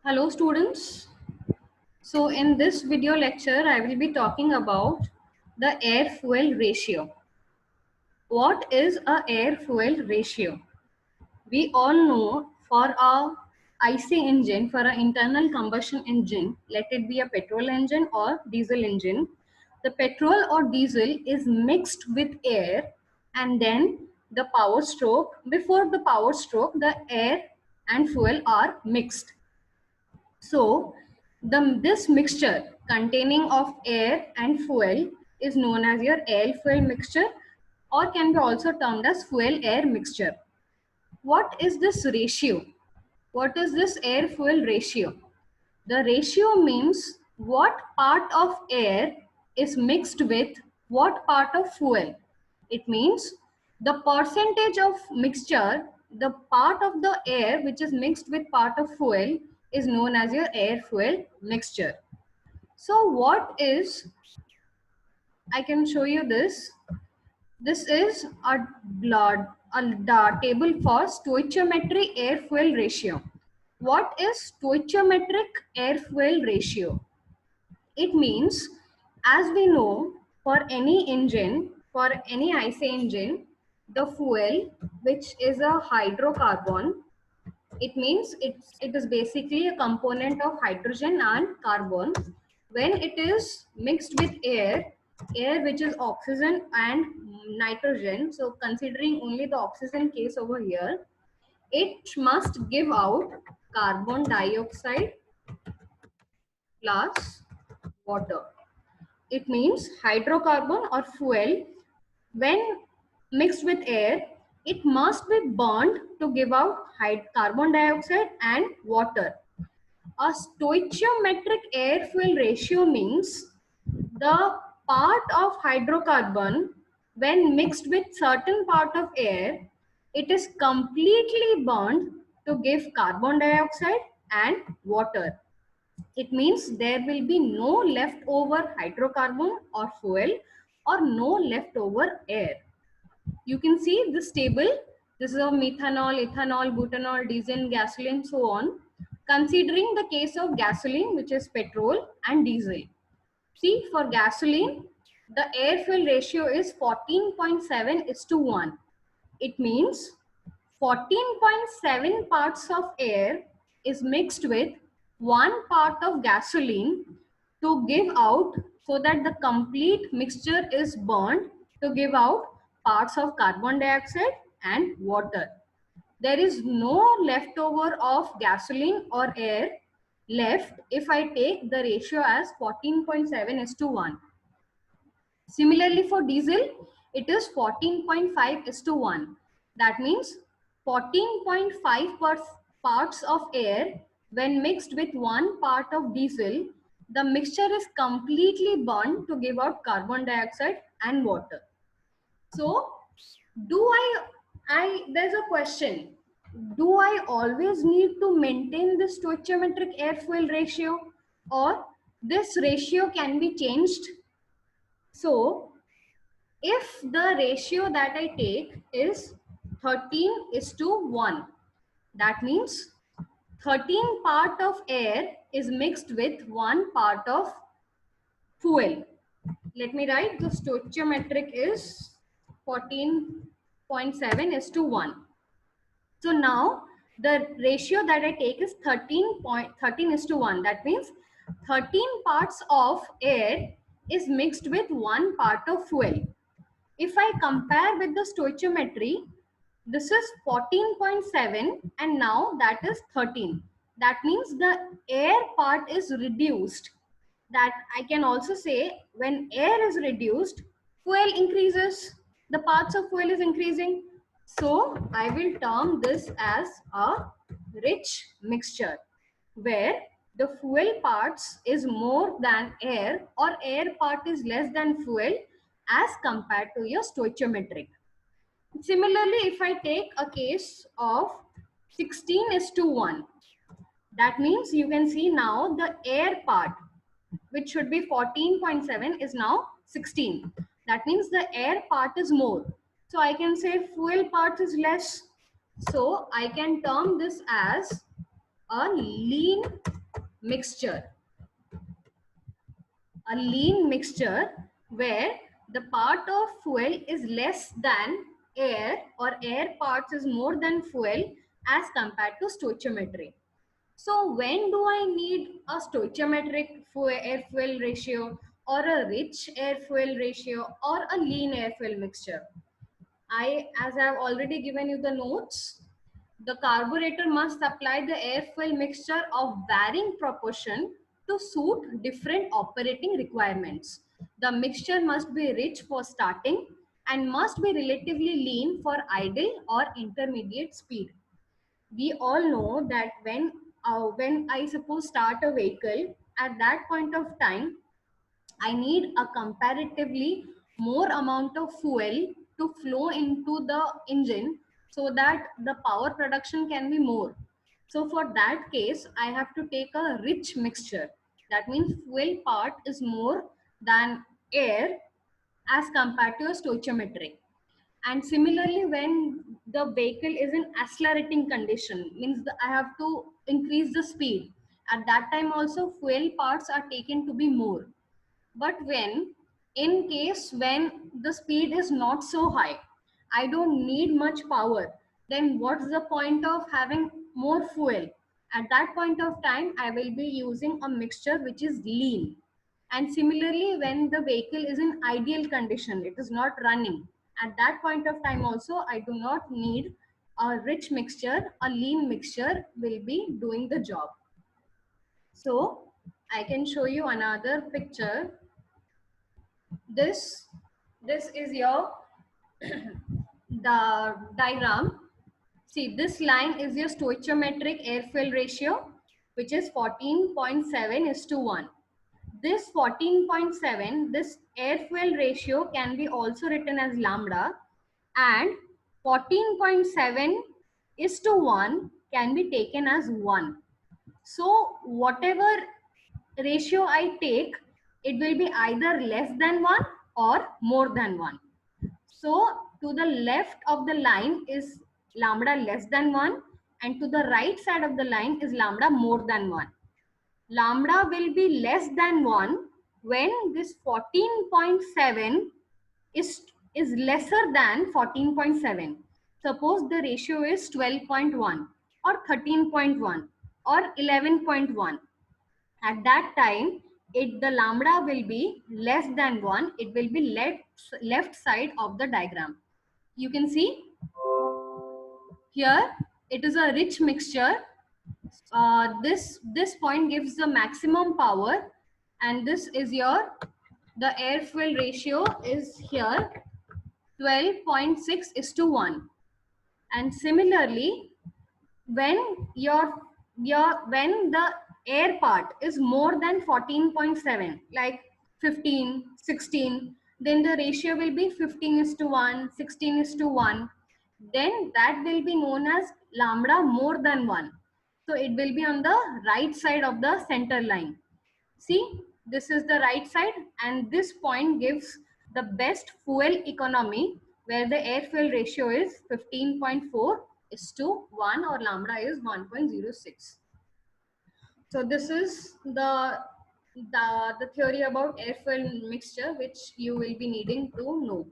Hello students. So in this video lecture I will be talking about the air fuel ratio. What is a air fuel ratio? We all know for a IC engine, for an internal combustion engine, let it be a petrol engine or diesel engine, the petrol or diesel is mixed with air, and then the power stroke, before the power stroke the air and fuel are mixed. So this mixture containing of air and fuel is known as your air fuel mixture, or can be also termed as fuel air mixture. What is this ratio? What is this air fuel ratio? The ratio means what part of air is mixed with what part of fuel. It means the percentage of mixture, the part of the air which is mixed with part of fuel is known as your air fuel mixture. So what is, I can show you this. This is a table for stoichiometric air fuel ratio. What is stoichiometric air fuel ratio? It means, as we know, for any engine, for any IC engine, the fuel, which is a hydrocarbon, it means it is basically a component of hydrogen and carbon. When it is mixed with air which is oxygen and nitrogen, so considering only the oxygen case over here, it must give out carbon dioxide plus water. It means hydrocarbon or fuel, when mixed with air, it must be burned to give out carbon dioxide and water. A stoichiometric air fuel ratio means the part of hydrocarbon, when mixed with certain part of air, it is completely burned to give carbon dioxide and water. It means there will be no leftover hydrocarbon or fuel or no leftover air. You can see this table. This is of methanol, ethanol, butanol, diesel, gasoline, so on. Considering the case of gasoline, which is petrol and diesel. See, for gasoline, the air fuel ratio is 14.7:1. It means 14.7 parts of air is mixed with 1 part of gasoline to give out, so that the complete mixture is burned to give out parts of carbon dioxide and water. There is no leftover of gasoline or air left if I take the ratio as 14.7:1. Similarly, for diesel, it is 14.5:1. That means 14.5 parts of air when mixed with 1 part of diesel, the mixture is completely burned to give out carbon dioxide and water. So, there's a question. Do I always need to maintain this stoichiometric air fuel ratio, or this ratio can be changed? So, if the ratio that I take is 13:1, that means 13 part of air is mixed with 1 part of fuel. Let me write, the stoichiometric is 14.7:1. So now the ratio that I take is 13:1. That means 13 parts of air is mixed with 1 part of fuel. If I compare with the stoichiometry, this is 14.7 and now that is 13. That means the air part is reduced. That I can also say, when air is reduced, fuel increases, the parts of fuel is increasing. So I will term this as a rich mixture, where the fuel parts is more than air, or air part is less than fuel as compared to your stoichiometric. Similarly, if I take a case of 16:1, that means you can see now the air part, which should be 14.7, is now 16. That means the air part is more. So I can say fuel part is less. So I can term this as a lean mixture. A lean mixture where the part of fuel is less than air or air parts is more than fuel as compared to stoichiometry. So when do I need a stoichiometric air fuel ratio or a rich air fuel ratio or a lean air fuel mixture? As I have already given you the notes, the carburetor must supply the air fuel mixture of varying proportion to suit different operating requirements. The mixture must be rich for starting and must be relatively lean for idle or intermediate speed. We all know that when I suppose start a vehicle, at that point of time I need a comparatively more amount of fuel to flow into the engine so that the power production can be more. So for that case, I have to take a rich mixture. That means fuel part is more than air as compared to a stoichiometric. And similarly, when the vehicle is in accelerating condition, means I have to increase the speed. At that time also fuel parts are taken to be more. But when, in case when the speed is not so high, I don't need much power, then what's the point of having more fuel? At that point of time, I will be using a mixture which is lean. And similarly, when the vehicle is in ideal condition, it is not running. At that point of time also, I do not need a rich mixture, a lean mixture will be doing the job. So I can show you another picture. This is your the diagram. See, this line is your stoichiometric air fuel ratio, which is 14.7 is to 1. This 14.7, this air fuel ratio can be also written as lambda, and 14.7 is to 1 can be taken as 1. So whatever ratio I take, it will be either less than 1 or more than 1. So to the left of the line is lambda less than 1, and to the right side of the line is lambda more than 1. Lambda will be less than 1 when this 14.7 is lesser than 14.7. Suppose the ratio is 12.1 or 13.1 or 11.1. At that time, the lambda will be less than 1. It will be left side of the diagram. You can see here it is a rich mixture. This point gives the maximum power, and this is your the air fuel ratio is here 12.6 is to 1. And similarly, when when the air part is more than 14.7, like 15, 16, then the ratio will be 15 is to 1, 16 is to 1. Then that will be known as lambda more than 1. So it will be on the right side of the center line. See, this is the right side, and this point gives the best fuel economy where the air fuel ratio is 15.4 is to 1 or lambda is 1.06. So this is the theory about air fuel mixture which you will be needing to know.